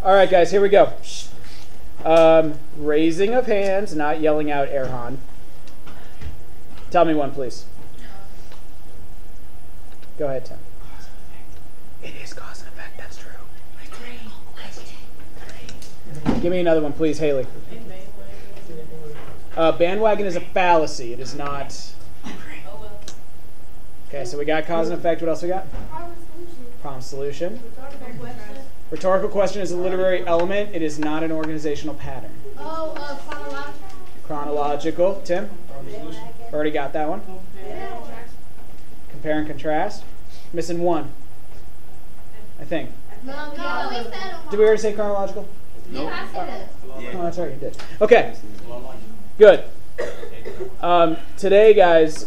All right, guys, here we go. Raising of hands, not yelling out Erhan. Tell me one, please. Go ahead, Tim. It is cause and effect, that's true. Give me another one, please, Haley. Bandwagon is a fallacy. It is not. Okay, so we got cause and effect. What else we got? Problem solution. Rhetorical question is a literary element. It is not an organizational pattern. Chronological. Chronological. Tim? Already got that one. Compare and contrast. Missing one, I think. No, we said it. Did we already say chronological? No. Oh, that's right, you did. Okay. Good. Today, guys,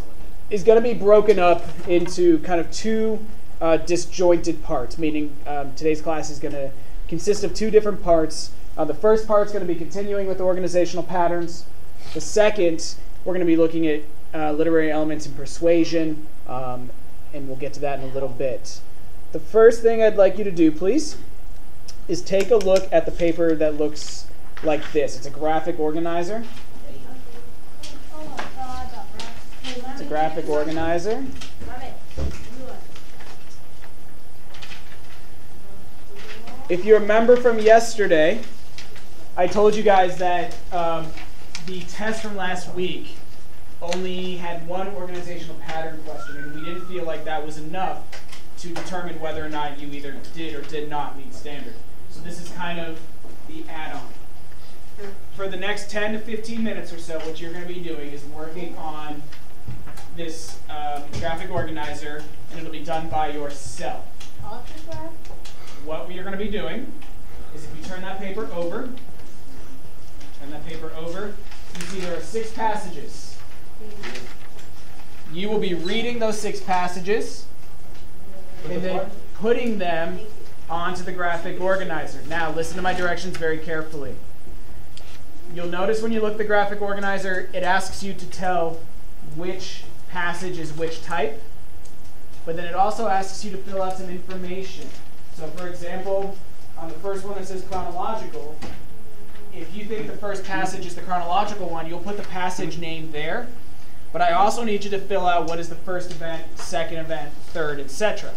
is going to be broken up into kind of two disjointed parts, meaning today's class is going to consist of two different parts. The first part is going to be continuing with organizational patterns. The second, we're going to be looking at literary elements and persuasion, and we'll get to that in a little bit. The first thing I'd like you to do, please, is take a look at the paper that looks like this. It's a graphic organizer. It's a graphic organizer. If you remember from yesterday, I told you guys that the test from last week only had one organizational pattern question, and we didn't feel like that was enough to determine whether or not you either did or did not meet standard. So this is kind of the add-on. For the next 10 to 15 minutes or so, what you're going to be doing is working on this graphic organizer, and it'll be done by yourself. What you're going to be doing is if you turn that paper over, you see there are 6 passages. You will be reading those 6 passages and then putting them onto the graphic organizer. Now, listen to my directions very carefully. You'll notice when you look at the graphic organizer, it asks you to tell which passage is which type, but then it also asks you to fill out some information. So, for example, on the first one that says chronological, if you think the first passage is the chronological one, you'll put the passage name there. But I also need you to fill out what is the first event, second event, third, etc.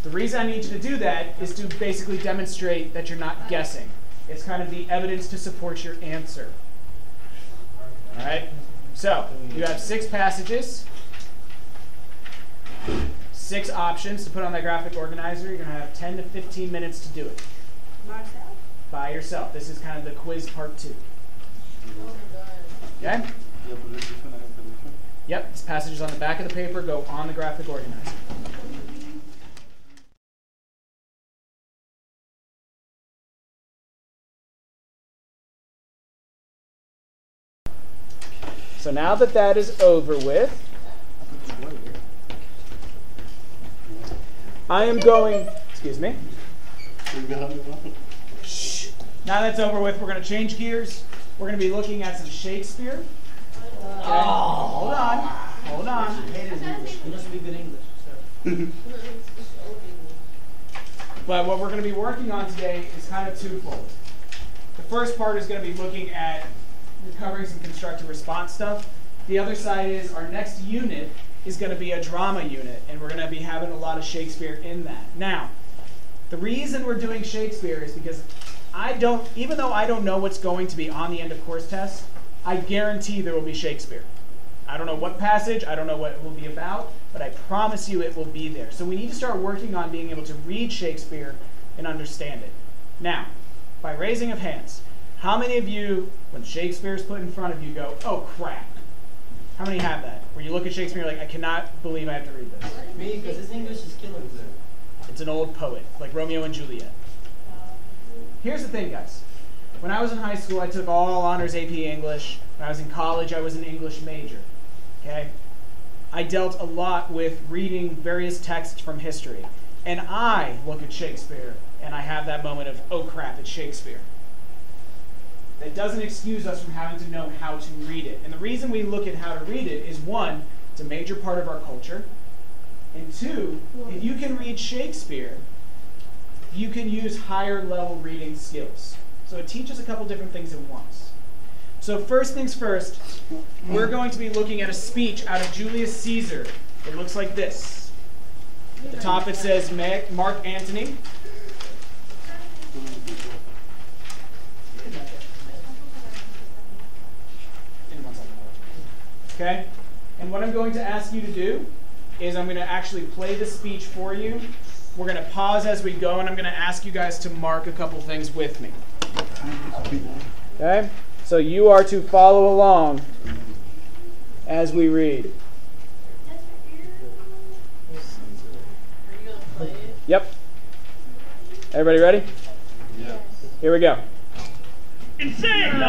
The reason I need you to do that is to basically demonstrate that you're not guessing. It's kind of the evidence to support your answer. All right? So, you have 6 passages, 6 options to put on that graphic organizer. You're going to have 10 to 15 minutes to do it. By yourself. This is kind of the quiz part 2. Okay? Yep, these passages on the back of the paper go on the graphic organizer. So now that that is over with, I am going, excuse me. Shh. Now that's over with, we're going to change gears. We're going to be looking at some Shakespeare. Okay. Hold on. You must be good English. But what we're going to be working on today is kind of twofold. The first part is going to be looking at recovering some constructive response stuff. The other side is our next unit is going to be a drama unit, and we're going to be having a lot of Shakespeare in that. Now, the reason we're doing Shakespeare is because even though I don't know what's going to be on the end of course test, I guarantee there will be Shakespeare. I don't know what passage, I don't know what it will be about, but I promise you it will be there. So we need to start working on being able to read Shakespeare and understand it. Now, by raising of hands, how many of you, when Shakespeare is put in front of you, go, oh crap? How many have that? Where you look at Shakespeare and you're like, I cannot believe I have to read this. Me, because his English is killing me. It's an old poet, like Romeo and Juliet. Here's the thing, guys. When I was in high school, I took all honors AP English. When I was in college, I was an English major. Okay? I dealt a lot with reading various texts from history. And I look at Shakespeare, and I have that moment of, oh crap, it's Shakespeare. That doesn't excuse us from having to know how to read it. And the reason we look at how to read it is, 1, it's a major part of our culture. And 2, if you can read Shakespeare, you can use higher level reading skills. So it teaches a couple different things at once. So first things first, we're going to be looking at a speech out of Julius Caesar. It looks like this. At the top it says Mark Antony. Okay? And what I'm going to ask you to do is I'm going to actually play the speech for you. We're going to pause as we go, and I'm going to ask you guys to mark a couple things with me. Okay? So you are to follow along as we read. Yep. Everybody ready? Yes. Here we go. Insane!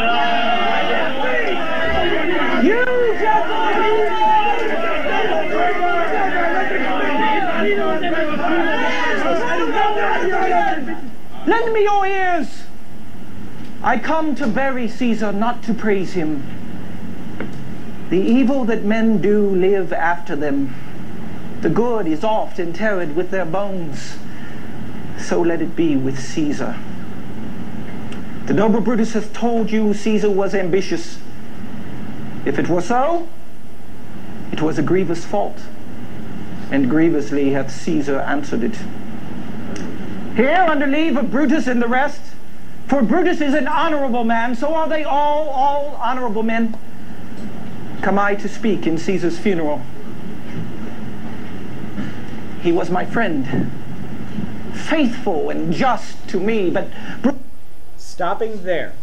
Lend me your ears. I come to bury Caesar, not to praise him. The evil that men do live after them. The good is oft interred with their bones. So let it be with Caesar. The noble Brutus has told you Caesar was ambitious. If it were so, it was a grievous fault, and grievously hath Caesar answered it. Here, under leave of Brutus and the rest, for Brutus is an honorable man, so are they all honorable men, come I to speak in Caesar's funeral. He was my friend, faithful and just to me, but... Stopping there,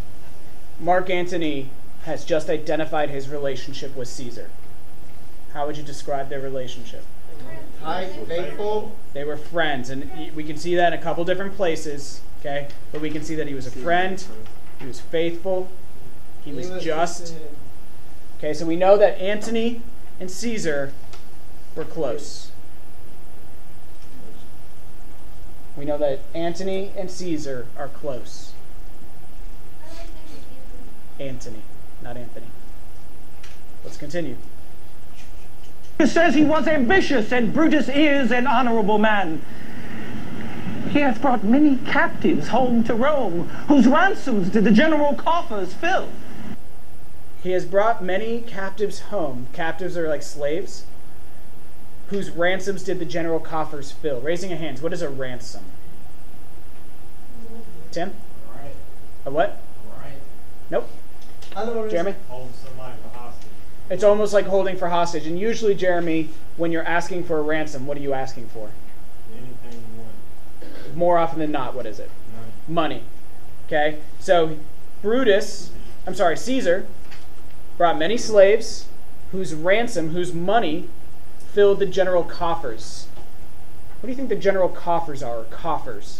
Mark Antony has just identified his relationship with Caesar. How would you describe their relationship? Tight, faithful. They were friends, and we can see that in a couple different places, okay? But we can see that he was a friend, he was faithful, he was just. Okay, so we know that Antony and Caesar were close. We know that Antony and Caesar are close. Antony, not Anthony. Let's continue. It says he was ambitious, and Brutus is an honorable man. He hath brought many captives home to Rome, whose ransoms did the general coffers fill. He has brought many captives home. Captives are like slaves, whose ransoms did the general coffers fill. Raising of hands, what is a ransom? Tim? A what? Nope. Jeremy? Hold somebody for hostage. It's almost like holding for hostage. And usually, Jeremy, when you're asking for a ransom, what are you asking for? Anything you want. More often than not, what is it? Money. Okay? So, Caesar brought many slaves whose ransom, whose money, filled the general coffers. What do you think the general coffers are? Coffers.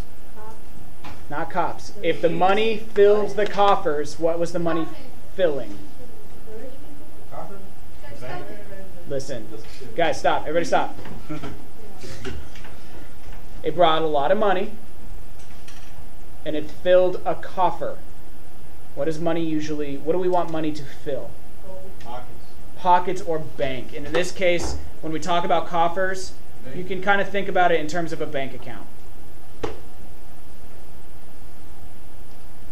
Not cops. If the money fills the coffers, what was the money filling? Listen. Guys, stop. Everybody stop. It brought a lot of money, and it filled a coffer. What is money usually? What do we want money to fill? Pockets. Pockets or bank. And in this case, when we talk about coffers, you can kind of think about it in terms of a bank account.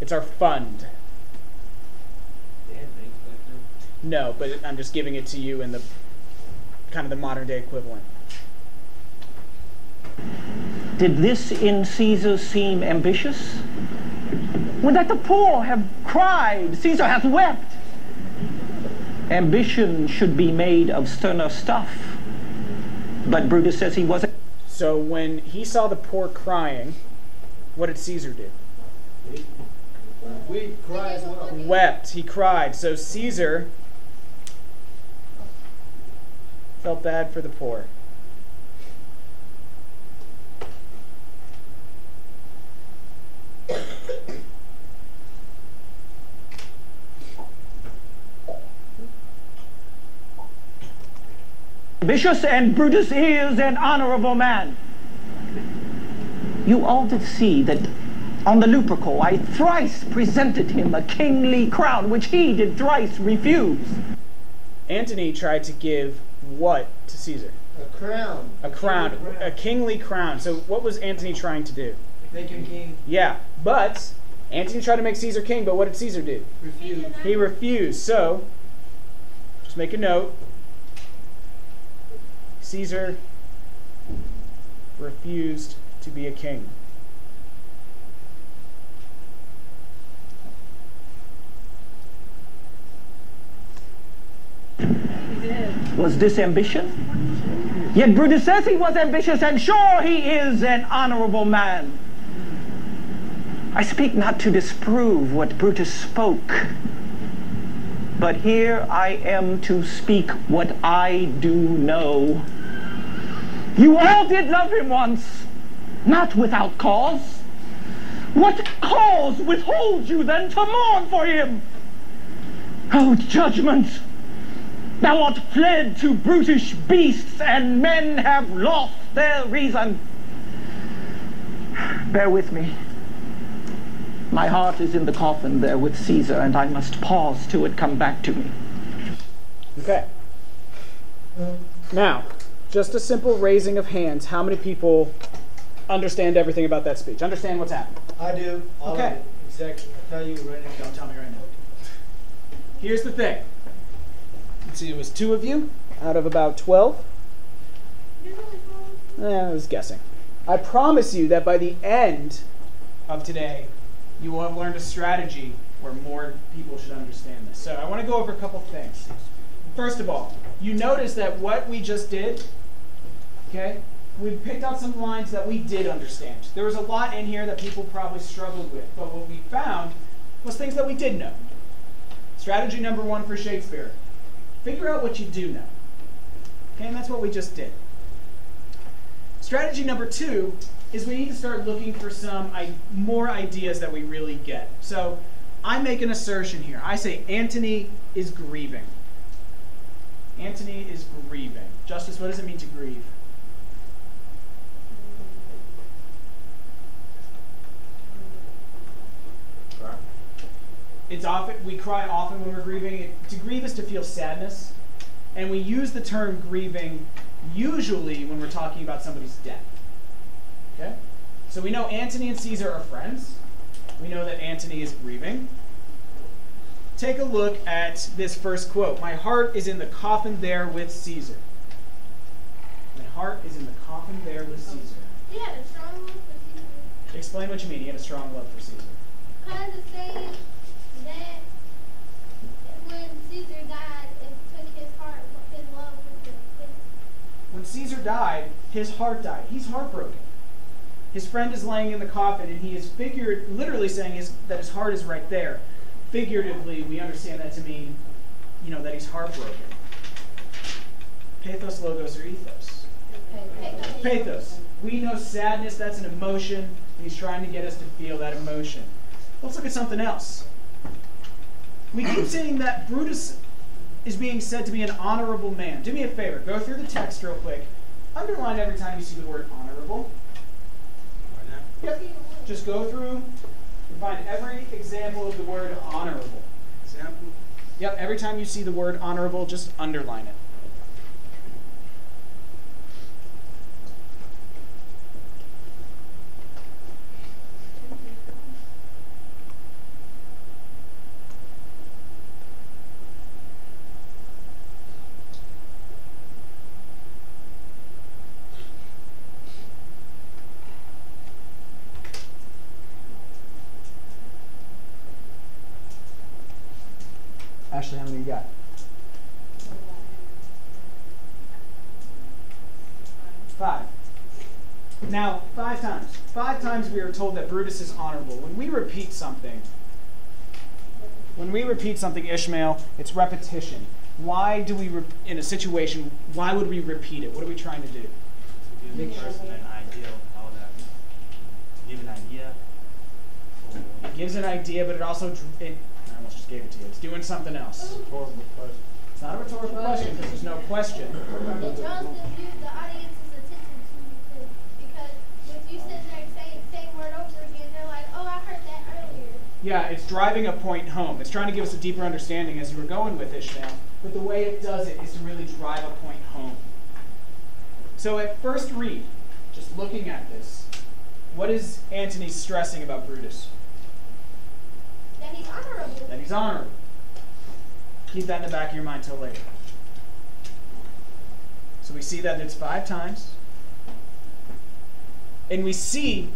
It's our fund. No, but I'm just giving it to you in the kind of the modern day equivalent. Did this in Caesar seem ambitious? Would that the poor have cried, Caesar hath wept? Ambition should be made of sterner stuff. But Brutus says he wasn't. So when he saw the poor crying, what did Caesar do? We cry as well. Wept. He cried. So Caesar felt bad for the poor. Ambitious, and Brutus is an honorable man. You all did see that on the Lupercal I thrice presented him a kingly crown, which he did thrice refuse. Antony tried to give what to Caesar? A crown. A crown. A kingly crown. So what was Antony trying to do? Make him king. Yeah, but Antony tried to make Caesar king, but what did Caesar do? Refuse. He refused. So, just make a note. Caesar refused to be a king. Was this ambition? Yet Brutus says he was ambitious, and sure he is an honorable man. I speak not to disprove what Brutus spoke, but here I am to speak what I do know. You all did love him once, not without cause. What cause withholds you then to mourn for him? Oh, judgment! Thou art fled to brutish beasts, and men have lost their reason. Bear with me. My heart is in the coffin there with Caesar, and I must pause till it come back to me. Okay. Now, just a simple raising of hands. How many people understand everything about that speech? Understand what's happening? I do. All Okay. of it. Exactly. I'll tell you right now. Don't tell me right now. Here's the thing. Let's see, it was 2 of you out of about 12. I was guessing. I promise you that by the end of today, you will have learned a strategy where more people should understand this. So I want to go over a couple things. First of all, you notice that what we just did, okay, we picked out some lines that we did understand. There was a lot in here that people probably struggled with, but what we found was things that we did know. Strategy number 1 for Shakespeare. Figure out what you do know. Okay, and that's what we just did. Strategy number 2 is we need to start looking for some more ideas that we really get. So I make an assertion here. I say Antony is grieving. Antony is grieving. Justice, what does it mean to grieve? It's often, we cry often when we're grieving. To grieve is to feel sadness. And we use the term grieving usually when we're talking about somebody's death. Okay? So we know Antony and Caesar are friends. We know that Antony is grieving. Take a look at this first quote. My heart is in the coffin there with Caesar. My heart is in the coffin there with Caesar. He had a strong love for Caesar. Explain what you mean. He had a strong love for Caesar. Because it's saying that when Caesar died, it took his heart, his love with him. When Caesar died, his heart died. He's heartbroken. His friend is laying in the coffin, and he is literally saying that his heart is right there. Figuratively, we understand that to mean, that he's heartbroken. Pathos, logos, or ethos? Pathos. We know sadness, that's an emotion, and he's trying to get us to feel that emotion. Let's look at something else. We keep saying that Brutus is being said to be an honorable man. Do me a favor, go through the text real quick. Underline every time you see the word honorable. Yep. Just go through and find every example of the word honorable. Example. Yep, every time you see the word honorable, just underline it. Ashley, how many you got? 5. Now, 5 times. 5 times we are told that Brutus is honorable. When we repeat something, Ishmael, it's repetition. Why do we, in a situation, why would we repeat it? What are we trying to do? To give the person an idea of how that, give an idea. It gives an idea, but it also, I almost just gave it to you. It's doing something else. Rhetorical question. It's not a rhetorical question because there's no question. It draws the audience's attention to you because if you sit there and say the same word over again, they're like, oh, I heard that earlier. Yeah, it's driving a point home. It's trying to give us a deeper understanding as you were going with Ishmael. But the way it does it is to really drive a point home. So at first read, just looking at this, what is Antony stressing about Brutus? That he's honorable. That he's honorable. Keep that in the back of your mind till later. So we see that it's 5 times. And we see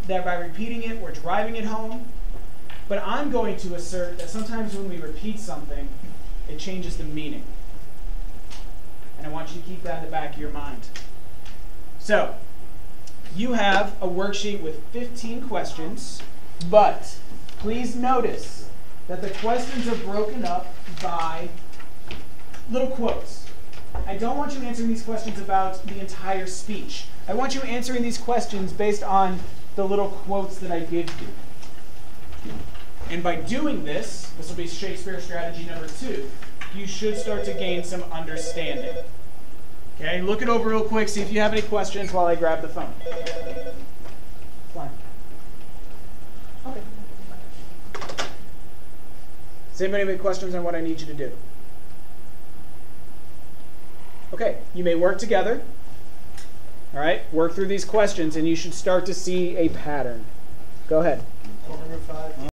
that by repeating it, we're driving it home. But I'm going to assert that sometimes when we repeat something, it changes the meaning. And I want you to keep that in the back of your mind. So, you have a worksheet with 15 questions, but please notice that the questions are broken up by little quotes. I don't want you answering these questions about the entire speech. I want you answering these questions based on the little quotes that I give you. And by doing this, this will be Shakespeare strategy number 2, you should start to gain some understanding. Okay, look it over real quick, see if you have any questions while I grab the phone. Fine. Okay. Does anybody have any questions on what I need you to do? Okay, you may work together. All right, work through these questions and you should start to see a pattern. Go ahead. Number 5.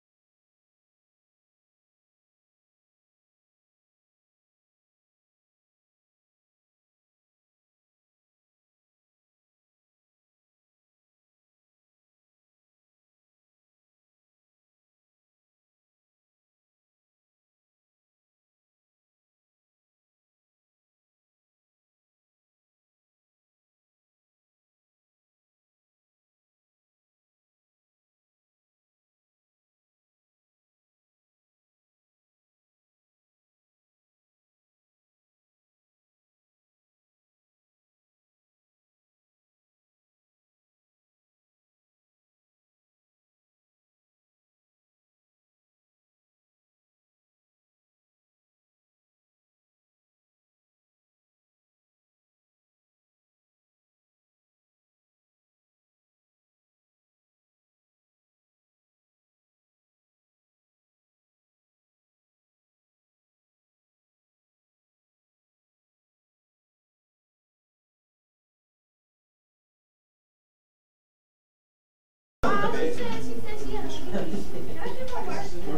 She said she had a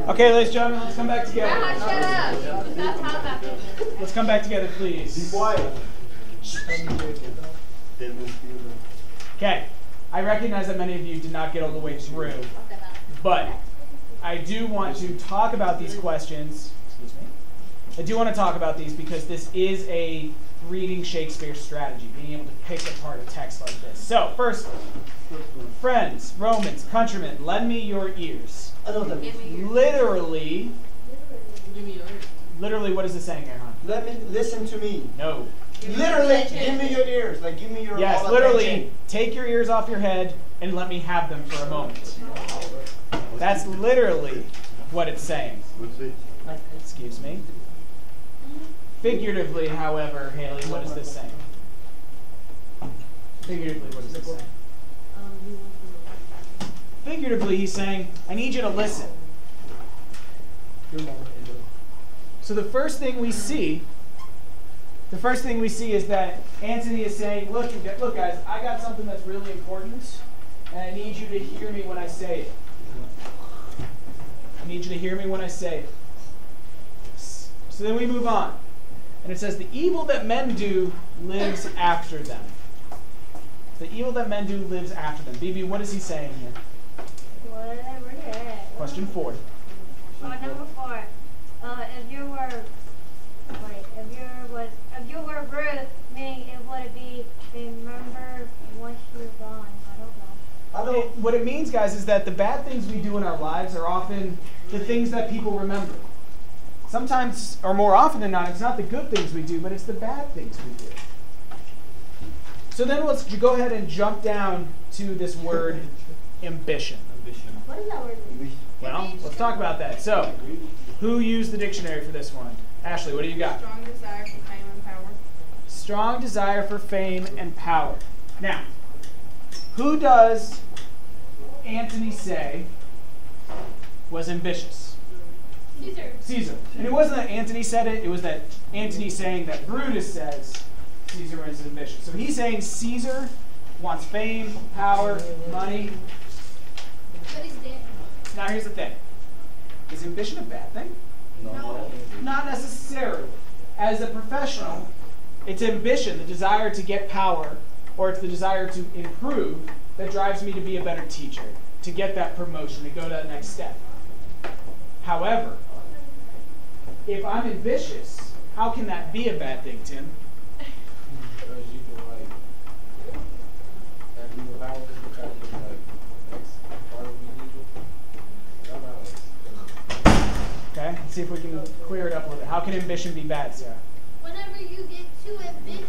Okay, ladies and gentlemen, let's come back together. Shut up. Stop talking about this. Let's come back together, please. Be quiet. Okay, I recognize that many of you did not get all the way through, but I do want to talk about these questions. Excuse me. I do want to talk about these because this is a reading Shakespeare strategy, being able to pick apart a text like this. So, first, friends, Romans, countrymen, lend me your ears. Literally, what is it saying here, hon? Let me listen to me. No. Literally, give me your ears. Like, give me your Yes, all literally, attention. take your ears off your head and let me have them for a moment. That's literally what it's saying. Excuse me. Figuratively, however, Haley, what is this saying? Figuratively, what is this saying? Figuratively, he's saying, I need you to listen. So the first thing we see is that Antony is saying, look guys, I got something that's really important, and I need you to hear me when I say it. I need you to hear me when I say it. So then we move on. And it says, the evil that men do lives after them. The evil that men do lives after them. BB, what is he saying here? Question 4. Number 4. If you were Ruth, meaning it would be remember once you're gone. I don't know. What it means, guys, is that the bad things we do in our lives are often the things that people remember. Sometimes, or more often than not, it's not the good things we do, but it's the bad things we do. So then let's go ahead and jump down to this word ambition. What is that word? Well, let's talk about that. So, who used the dictionary for this one? Ashley, what do you got? Strong desire for fame and power. Strong desire for fame and power. Now, who does Antony say was ambitious? Caesar. Caesar. And it wasn't that Antony said it, it was that Antony saying that Brutus says Caesar was ambitious. So he's saying Caesar wants fame, power, money. But he's dead. Now here's the thing. Is ambition a bad thing? No. Not necessarily. As a professional, it's ambition, the desire to get power, or it's the desire to improve that drives me to be a better teacher, to get that promotion, to go to that next step. However, if I'm ambitious, how can that be a bad thing, Tim? Because you can like have people power to try to get like next part of the individual. Okay, let's see if we can clear it up a little bit. How can ambition be bad, Sarah? Whenever you get too ambitious,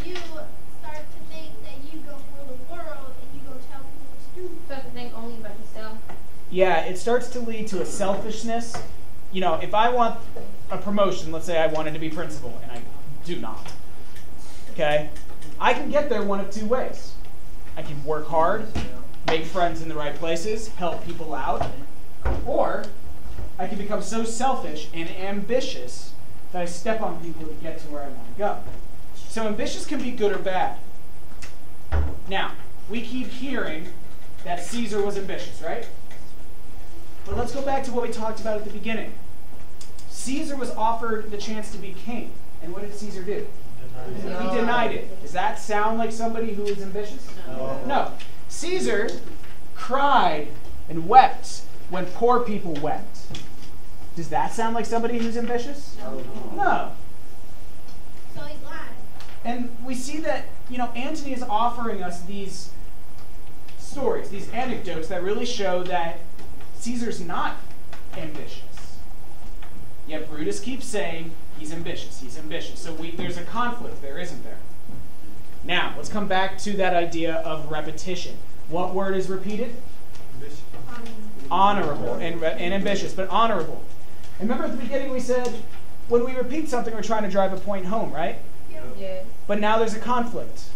you start to think that you go rule the world and you go tell people what to do. Start to think only about yourself. Yeah, it starts to lead to a selfishness. You know, if I want a promotion, let's say I wanted to be principal, and I do not, okay? I can get there one of two ways. I can work hard, make friends in the right places, help people out, or I can become so selfish and ambitious that I step on people to get to where I want to go. So ambitious can be good or bad. Now, we keep hearing that Caesar was ambitious, right? But let's go back to what we talked about at the beginning. Caesar was offered the chance to be king. And what did Caesar do? He denied it. Does that sound like somebody who is ambitious? No. Caesar cried and wept when poor people wept. Does that sound like somebody who's ambitious? No. So he's lying. And we see that, Antony is offering us these stories, these anecdotes that really show that Caesar's not ambitious. Yet Brutus keeps saying he's ambitious, he's ambitious. So there's a conflict there, isn't there? Now, let's come back to that idea of repetition. What word is repeated? Honorable and ambitious, but honorable. And remember at the beginning we said, when we repeat something, we're trying to drive a point home, right? Yes. But now there's a conflict.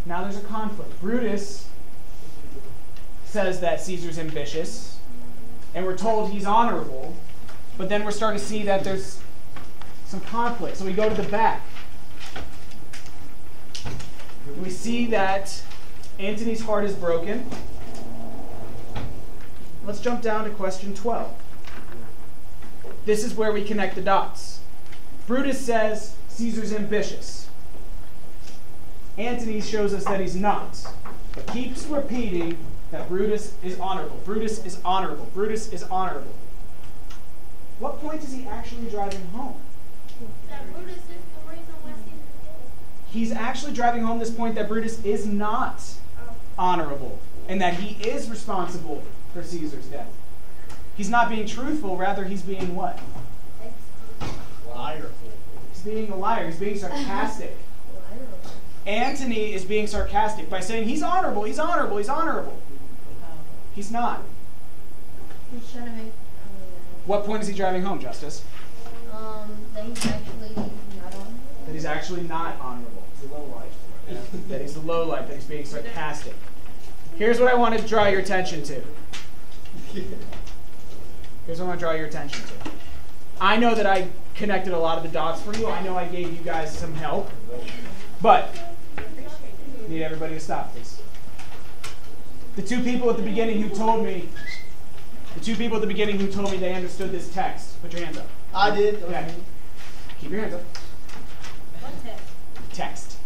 Now there's a conflict. Brutus says that Caesar's ambitious, and we're told he's honorable, but then we're starting to see that there's some conflict. So we go to the back. And we see that Antony's heart is broken. Let's jump down to question 12. This is where we connect the dots. Brutus says Caesar's ambitious. Antony shows us that he's not, but keeps repeating that Brutus is honorable. Brutus is honorable. Brutus is honorable. What point is he actually driving home? That Brutus is the reason why Caesar's dead. He's actually driving home this point that Brutus is not honorable and that he is responsible for Caesar's death. He's not being truthful, rather he's being what? Liar. He's being a liar. He's being sarcastic. Antony is being sarcastic by saying he's honorable, he's honorable, he's honorable. He's not. He's trying to make. What point is he driving home, Justice? That he's actually not honorable. That he's actually not honorable. It's a low life. That he's the low life, that he's being sarcastic. Here's what I want to draw your attention to. Here's what I want to draw your attention to. I know that I connected a lot of the dots for you. I know I gave you guys some help. But I need everybody to stop, please. The two people at the beginning who told me they understood this text. Put your hands up. I did. Okay. Keep your hands up. What text? Text.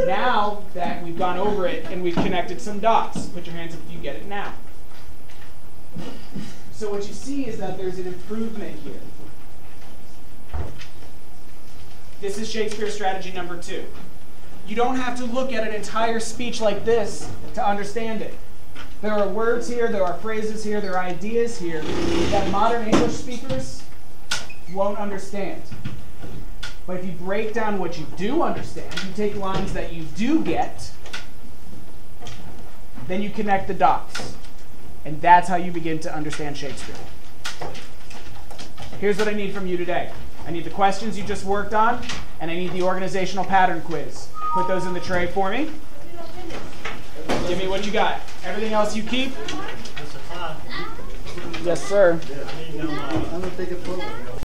Now that we've gone over it and we've connected some dots, put your hands up if you get it now. So what you see is that there's an improvement here. This is Shakespeare's strategy number 2. You don't have to look at an entire speech like this to understand it. There are words here, there are phrases here, there are ideas here that modern English speakers won't understand. But if you break down what you do understand, you take lines that you do get, then you connect the dots. And that's how you begin to understand Shakespeare. Here's what I need from you today. I need the questions you just worked on, and I need the organizational pattern quiz. Put those in the tray for me. Give me what you got. Everything else you keep? That's a 5. Yes, sir. Yeah, I need no I'm going to take a photo.